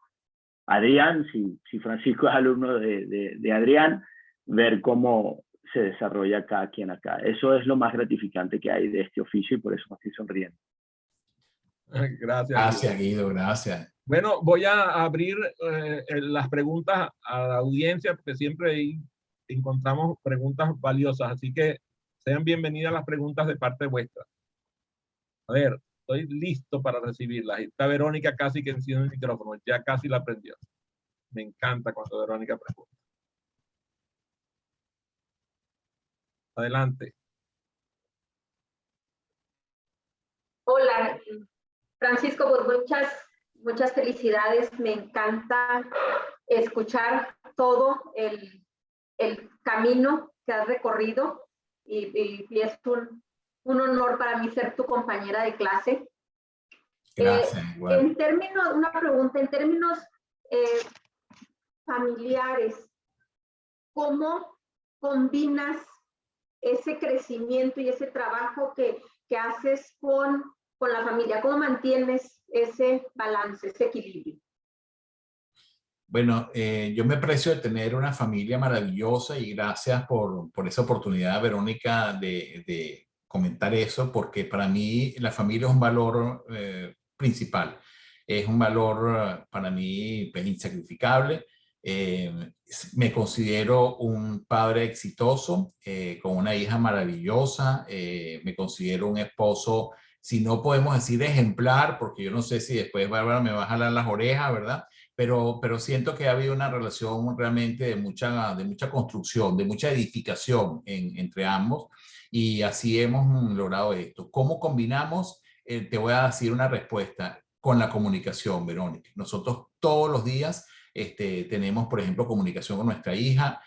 Adrián, si Francisco es alumno de Adrián, ver cómo se desarrolla cada quien acá. Eso es lo más gratificante que hay de este oficio y por eso me estoy sonriendo. Gracias. Gracias, Guido, gracias. Bueno, voy a abrir las preguntas a la audiencia, porque siempre ahí encontramos preguntas valiosas, así que sean bienvenidas las preguntas de parte vuestra. A ver, estoy listo para recibirlas. Está Verónica casi que enciende el micrófono, ya casi la prendió. Me encanta cuando Verónica pregunta. Adelante. Hola, Francisco, pues muchas felicidades. Me encanta escuchar todo el camino que has recorrido y es un honor para mí ser tu compañera de clase. Gracias. En términos, una pregunta, en términos familiares, ¿cómo combinas ese crecimiento y ese trabajo que haces con la familia? ¿Cómo mantienes ese balance, ese equilibrio? Bueno, yo me aprecio de tener una familia maravillosa y gracias por esa oportunidad, Verónica, de comentar eso, porque para mí la familia es un valor principal. Es un valor para mí pues, insacrificable. Me considero un padre exitoso, con una hija maravillosa. Me considero un esposo, si no podemos decir ejemplar, porque yo no sé si después Bárbara me va a jalar las orejas, ¿verdad? Pero siento que ha habido una relación realmente de mucha construcción, de mucha edificación entre ambos, y así hemos logrado esto. ¿Cómo combinamos? Te voy a decir una respuesta con la comunicación, Verónica. Nosotros todos los días tenemos, por ejemplo, comunicación con nuestra hija,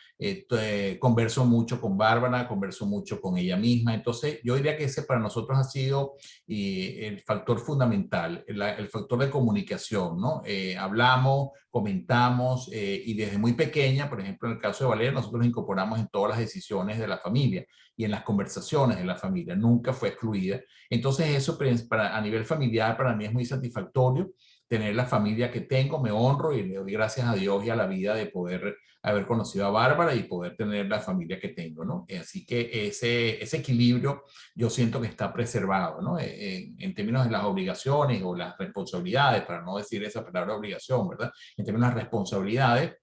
converso mucho con Bárbara, converso mucho con ella misma. Entonces, yo diría que ese para nosotros ha sido el factor fundamental, el factor de comunicación, ¿no? Hablamos, comentamos, y desde muy pequeña, por ejemplo, en el caso de Valeria, nosotros nos incorporamos en todas las decisiones de la familia y en las conversaciones de la familia, nunca fue excluida. Entonces, eso a nivel familiar para mí es muy satisfactorio. Tener la familia que tengo, me honro y le doy gracias a Dios y a la vida de poder haber conocido a Bárbara y poder tener la familia que tengo, ¿no? Así que ese equilibrio yo siento que está preservado, ¿no? En términos de las obligaciones o las responsabilidades, para no decir esa palabra obligación, ¿verdad? En términos de las responsabilidades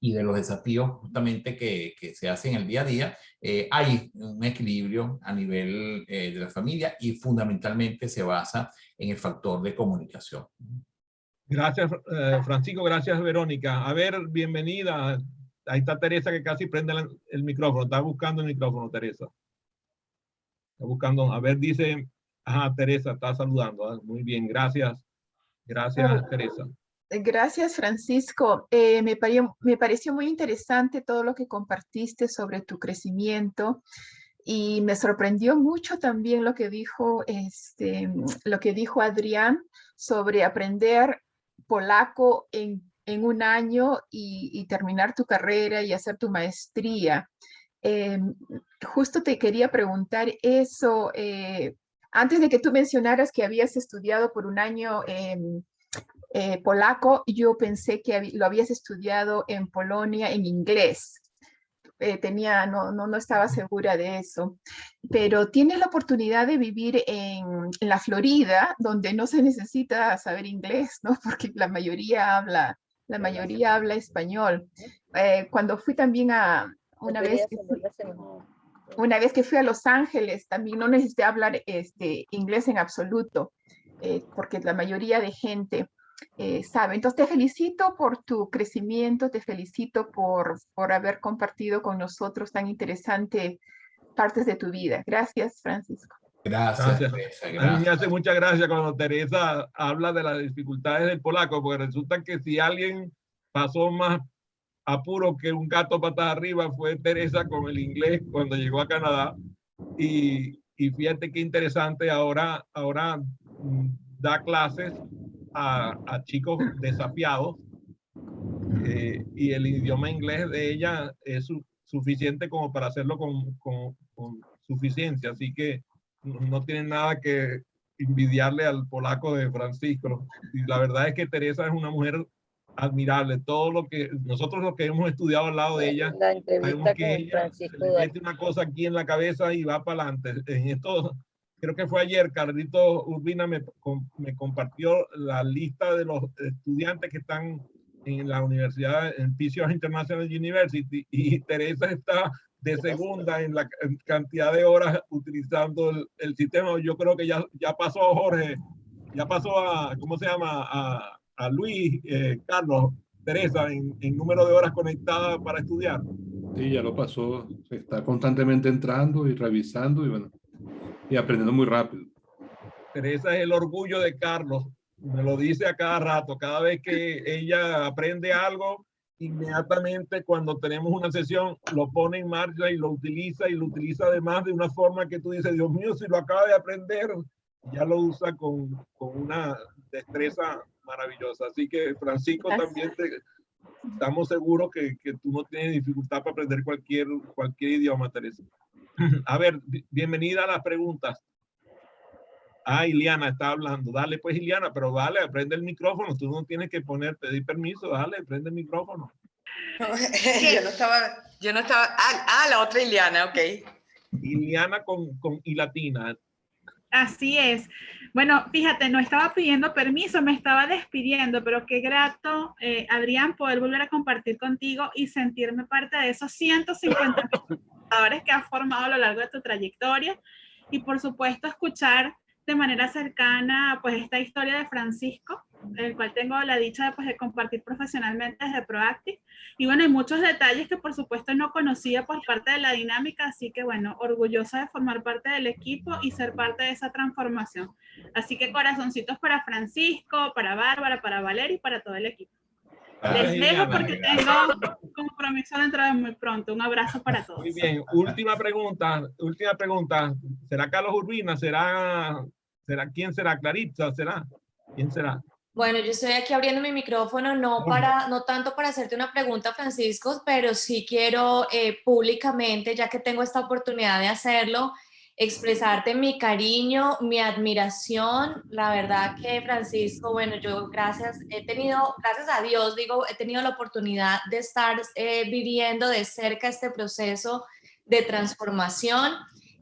y de los desafíos justamente que se hacen el día a día, hay un equilibrio a nivel de la familia y fundamentalmente se basa en el factor de comunicación. Gracias, Francisco. Gracias, Verónica. A ver, bienvenida. Ahí está Teresa que casi prende el micrófono. Está buscando el micrófono, Teresa. Está buscando. A ver, dice... Ajá, Teresa está saludando. Muy bien, gracias. Gracias, Teresa. Gracias, Francisco. Me pareció muy interesante todo lo que compartiste sobre tu crecimiento y me sorprendió mucho también lo que dijo Adrián sobre aprender polaco en un año y terminar tu carrera y hacer tu maestría. Justo te quería preguntar eso. Antes de que tú mencionaras que habías estudiado por un año polaco, yo pensé que lo habías estudiado en Polonia en inglés. No estaba segura de eso. Pero tienes la oportunidad de vivir en la Florida, donde no se necesita saber inglés, ¿no? Porque la mayoría habla español. Cuando fui también una vez que fui a Los Ángeles, también no necesité hablar inglés en absoluto, porque la mayoría de gente sabe. Entonces te felicito por tu crecimiento, te felicito por haber compartido con nosotros tan interesante partes de tu vida. Gracias, Francisco. Gracias. Teresa, gracias. A mí me hace mucha gracia cuando Teresa habla de las dificultades del polaco, porque resulta que si alguien pasó más apuro que un gato patas arriba fue Teresa con el inglés cuando llegó a Canadá. Y fíjate qué interesante, ahora da clases a chicos desafiados, y el idioma inglés de ella es suficiente como para hacerlo con suficiencia, así que no tienen nada que envidiarle al polaco de Francisco. Y la verdad es que Teresa es una mujer admirable. Todo lo que nosotros los que hemos estudiado al lado de ella, la entrevista que con ella Francisco se le mete una cosa aquí en la cabeza y va para adelante. En esto creo que fue ayer, Carlito Urbina me compartió la lista de los estudiantes que están en la universidad, en PCOS International University, y Teresa está de segunda en la cantidad de horas utilizando el sistema. Yo creo que ya pasó Jorge, ya pasó a, ¿cómo se llama? A Luis, Carlos, Teresa, en número de horas conectadas para estudiar. Sí, ya lo pasó. Se está constantemente entrando y revisando y bueno, y aprendiendo muy rápido. Teresa es el orgullo de Carlos. Me lo dice a cada rato. Cada vez que ella aprende algo, inmediatamente cuando tenemos una sesión, lo pone en marcha y lo utiliza además de una forma que tú dices, Dios mío, si lo acaba de aprender, ya lo usa con una destreza maravillosa. Así que Francisco, también estamos seguros que tú no tienes dificultad para aprender cualquier idioma, Teresa. A ver, bienvenida a las preguntas. Ah, Iliana está hablando. Dale pues, Iliana, pero dale, prende el micrófono. Tú no tienes que pedir permiso. Dale, prende el micrófono. Yo no estaba. La otra Iliana, ok. Iliana con I latina. Así es. Bueno, fíjate, no estaba pidiendo permiso, me estaba despidiendo, pero qué grato, Adrián, poder volver a compartir contigo y sentirme parte de esos 150 computadores que has formado a lo largo de tu trayectoria. Y por supuesto, escuchar de manera cercana pues esta historia de Francisco, el cual tengo la dicha de compartir profesionalmente desde Proactive. Y bueno, hay muchos detalles que por supuesto no conocía por parte de la dinámica, así que bueno, orgullosa de formar parte del equipo y ser parte de esa transformación. Así que corazoncitos para Francisco, para Bárbara, para Valeria y para todo el equipo. Les dejo porque tengo un compromiso dentro de muy pronto. Un abrazo para todos. Muy bien, última pregunta. ¿Será Carlos Urbina? ¿Quién será? ¿Claritza será? ¿Quién será? Bueno, yo estoy aquí abriendo mi micrófono, no tanto para hacerte una pregunta, Francisco, pero sí quiero públicamente, ya que tengo esta oportunidad de hacerlo, expresarte mi cariño, mi admiración. La verdad que, Francisco, bueno, yo gracias a Dios, he tenido la oportunidad de estar viviendo de cerca este proceso de transformación.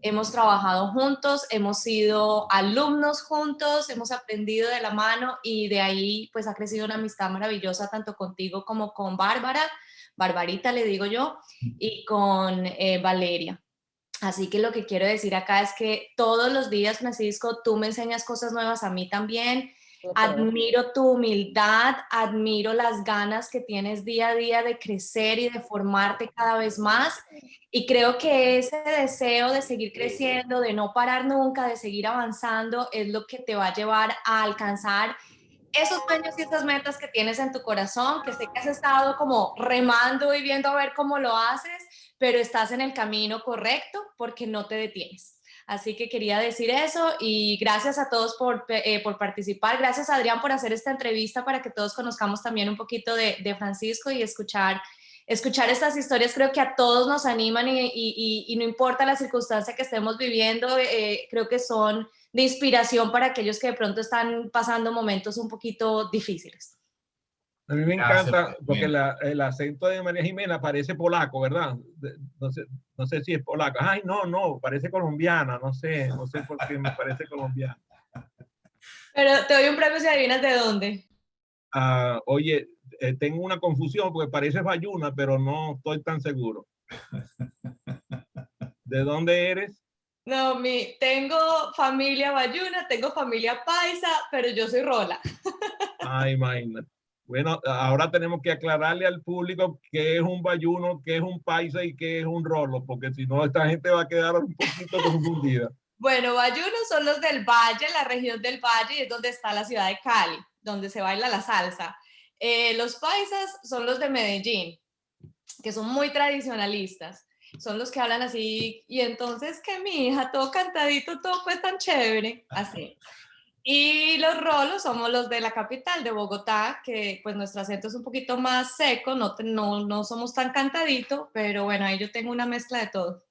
Hemos trabajado juntos, hemos sido alumnos juntos, hemos aprendido de la mano y de ahí pues ha crecido una amistad maravillosa tanto contigo como con Bárbara, Barbarita le digo yo, y con Valeria. Así que lo que quiero decir acá es que todos los días, Francisco, tú me enseñas cosas nuevas a mí también. Admiro tu humildad, admiro las ganas que tienes día a día de crecer y de formarte cada vez más. Y creo que ese deseo de seguir creciendo, de no parar nunca, de seguir avanzando, es lo que te va a llevar a alcanzar esos sueños y esas metas que tienes en tu corazón, que sé que has estado como remando y viendo a ver cómo lo haces, pero estás en el camino correcto porque no te detienes. Así que quería decir eso y gracias a todos por participar. Gracias, Adrián, por hacer esta entrevista para que todos conozcamos también un poquito de Francisco y escuchar estas historias. Creo que a todos nos animan y no importa la circunstancia que estemos viviendo, creo que son de inspiración para aquellos que de pronto están pasando momentos un poquito difíciles. A mí me encanta porque el acento de María Jimena parece polaco, ¿verdad? No sé si es polaco. Ay, no, parece colombiana. No sé por qué me parece colombiana. Pero te doy un premio si adivinas de dónde. Oye, tengo una confusión porque parece bayuna, pero no estoy tan seguro. ¿De dónde eres? No, tengo familia bayuna, tengo familia paisa, pero yo soy rola. Ay, imagínate. Bueno, ahora tenemos que aclararle al público qué es un bayuno, qué es un paisa y qué es un rolo, porque si no, esta gente va a quedar un poquito confundida. Bueno, bayunos son los del Valle, la región del Valle, y es donde está la ciudad de Cali, donde se baila la salsa. Los paisas son los de Medellín, que son muy tradicionalistas. Son los que hablan así, y entonces que mi hija, todo cantadito, todo pues tan chévere, así. Y los rolos somos los de la capital, de Bogotá, que pues nuestro acento es un poquito más seco, no somos tan cantadito, pero bueno, ahí yo tengo una mezcla de todo.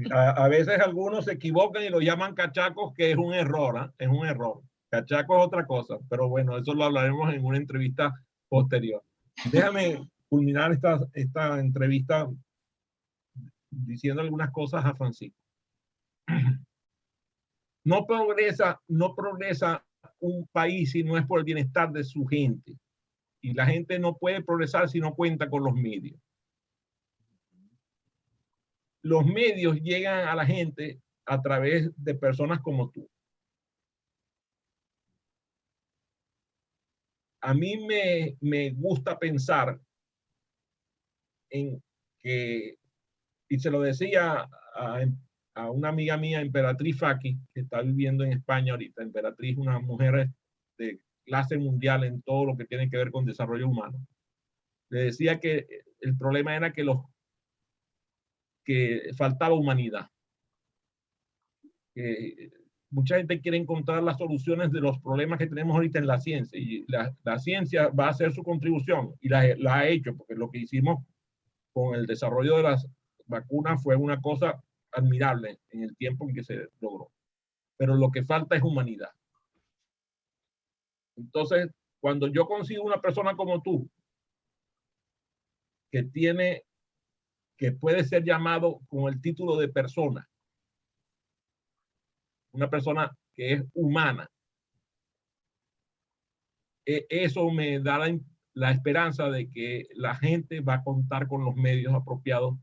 A veces algunos se equivocan y lo llaman cachacos, que es un error, es un error. Cachaco es otra cosa, pero bueno, eso lo hablaremos en una entrevista posterior. Déjame culminar esta entrevista diciendo algunas cosas a Francisco. no progresa un país si no es por el bienestar de su gente. Y la gente no puede progresar si no cuenta con los medios. Los medios llegan a la gente a través de personas como tú. A mí me gusta pensar en que, y se lo decía a una amiga mía, Emperatriz Faki, que está viviendo en España ahorita. Emperatriz, una mujer de clase mundial en todo lo que tiene que ver con desarrollo humano. Le decía que el problema era que faltaba humanidad. Mucha gente quiere encontrar las soluciones de los problemas que tenemos ahorita en la ciencia, y la ciencia va a hacer su contribución, y la ha hecho, porque lo que hicimos con el desarrollo de las vacunas fue una cosa admirable en el tiempo en que se logró. Pero lo que falta es humanidad. Entonces, cuando yo consigo una persona como tú, que puede ser llamado con el título de persona, una persona que es humana, eso me da la esperanza de que la gente va a contar con los medios apropiados,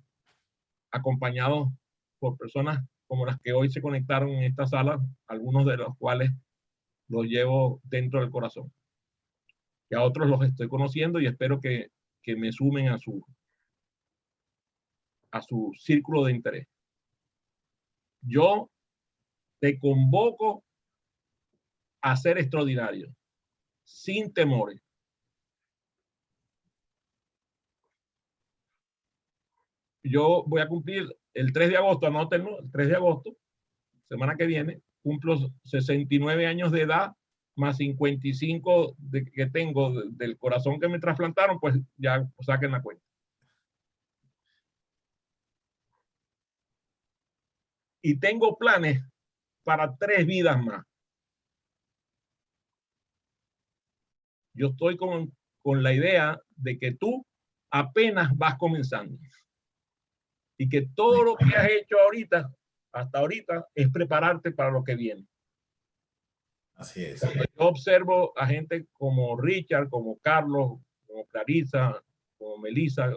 acompañados por personas como las que hoy se conectaron en esta sala, algunos de los cuales los llevo dentro del corazón. Y a otros los estoy conociendo y espero que me sumen a su círculo de interés. Yo te convoco a ser extraordinario, sin temores. Yo voy a cumplir el 3 de agosto, anótenlo, el 3 de agosto, semana que viene, cumplo 69 años de edad, más 55 que tengo del corazón que me trasplantaron, pues ya saquen la cuenta. Y tengo planes para 3 vidas más. Yo estoy con la idea de que tú apenas vas comenzando. Y que todo lo que has hecho hasta ahorita, es prepararte para lo que viene. Así es. Yo observo a gente como Richard, como Carlos, como Clarisa, como Melissa,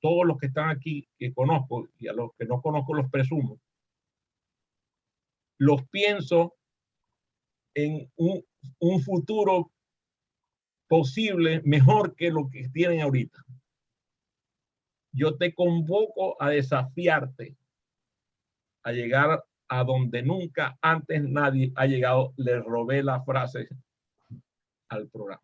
todos los que están aquí que conozco, y a los que no conozco los presumo. Los pienso en un futuro posible mejor que lo que tienen ahorita. Yo te convoco a desafiarte a llegar a donde nunca antes nadie ha llegado. Le robé la frase al programa.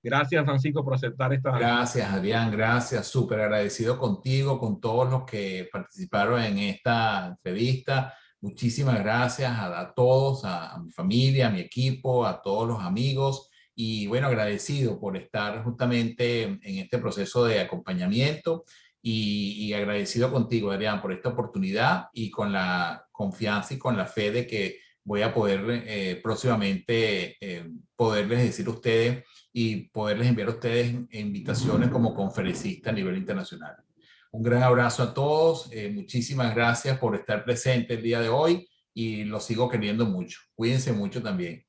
Gracias, Francisco, por aceptar esta. Gracias, Adrián. Gracias. Súper agradecido contigo, con todos los que participaron en esta entrevista. Muchísimas gracias a todos, a mi familia, a mi equipo, a todos los amigos. Y bueno, agradecido por estar justamente en este proceso de acompañamiento y agradecido contigo, Adrián, por esta oportunidad y con la confianza y con la fe de que voy a poder próximamente poderles decir a ustedes y poderles enviar a ustedes invitaciones como conferencista a nivel internacional. Un gran abrazo a todos, muchísimas gracias por estar presente el día de hoy y los sigo queriendo mucho. Cuídense mucho también.